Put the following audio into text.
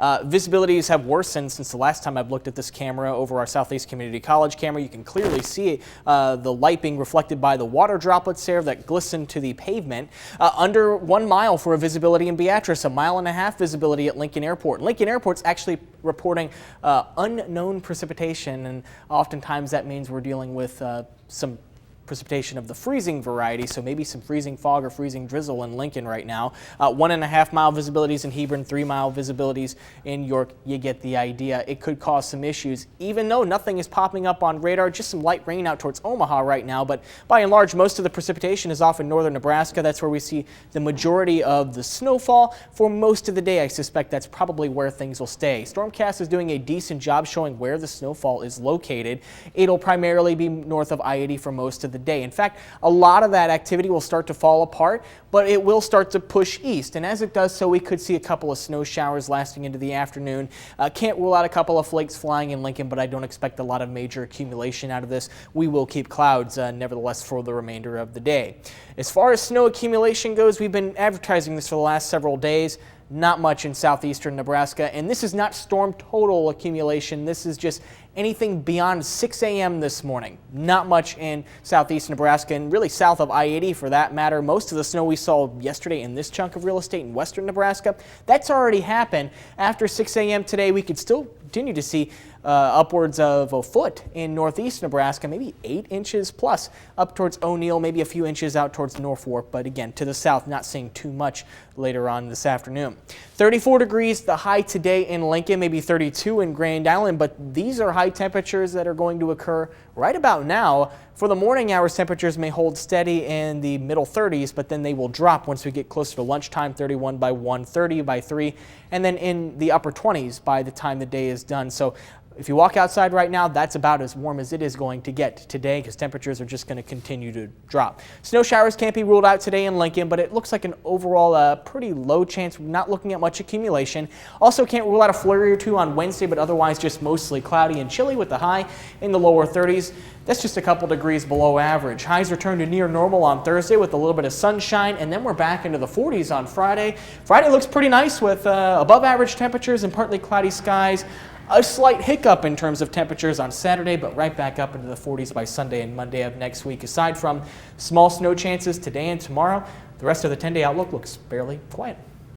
Visibilities have worsened since the last time I've looked at this camera over our Southeast Community College camera. You can clearly see the light being reflected by the water droplets there that glisten to the pavement. Under 1 mile for a visibility in Beatrice, 1.5 mile visibility at Lincoln Airport. Lincoln Airport's actually reporting unknown precipitation, and oftentimes that means we're dealing with some precipitation of the freezing variety, so maybe some freezing fog or freezing drizzle in Lincoln right now. 1.5 mile visibilities in Hebron, 3 mile visibilities in York. You get the idea. It could cause some issues, even though nothing is popping up on radar. Just some light rain out towards Omaha right now, but by and large, most of the precipitation is off in northern Nebraska. That's where we see the majority of the snowfall for most of the day. I suspect that's probably where things will stay. Stormcast is doing a decent job showing where the snowfall is located. It'll primarily be north of I-80 for most of the day. In fact, a lot of that activity will start to fall apart, but it will start to push east. And as it does so, we could see a couple of snow showers lasting into the afternoon. Can't rule out a couple of flakes flying in Lincoln, but I don't expect a lot of major accumulation out of this. We will keep clouds nevertheless for the remainder of the day. As far as snow accumulation goes, we've been advertising this for the last several days. Not much in southeastern Nebraska, and this is not storm total accumulation. This is just anything beyond 6 a.m. this morning. Not much in southeast Nebraska, and really south of I-80 for that matter. Most of the snow we saw yesterday in this chunk of real estate in western Nebraska, that's already happened. After 6 a.m. today, we could still continue to see upwards of a foot in northeast Nebraska, maybe 8 inches plus up towards O'Neill, maybe a few inches out towards Norfolk, but again, to the south, not seeing too much later on this afternoon. 34 degrees, the high today in Lincoln, maybe 32 in Grand Island, but these are high temperatures that are going to occur right about now. For the morning hours, temperatures may hold steady in the middle 30s, but then they will drop once we get closer to lunchtime, 31 by 1, 30 by 3, and then in the upper 20s by the time the day is done. So if you walk outside right now, that's about as warm as it is going to get today because temperatures are just going to continue to drop. Snow showers can't be ruled out today in Lincoln, but it looks like an overall pretty low chance. We're not looking at much accumulation. Also can't rule out a flurry or two on Wednesday, but otherwise just mostly cloudy and chilly with the high in the lower 30s. That's just a couple degrees below average. Highs return to near normal on Thursday with a little bit of sunshine, and then we're back into the 40s on Friday. Friday looks pretty nice with above average temperatures and partly cloudy skies. A slight hiccup in terms of temperatures on Saturday, but right back up into the 40s by Sunday and Monday of next week. Aside from small snow chances today and tomorrow, the rest of the 10-day outlook looks fairly quiet.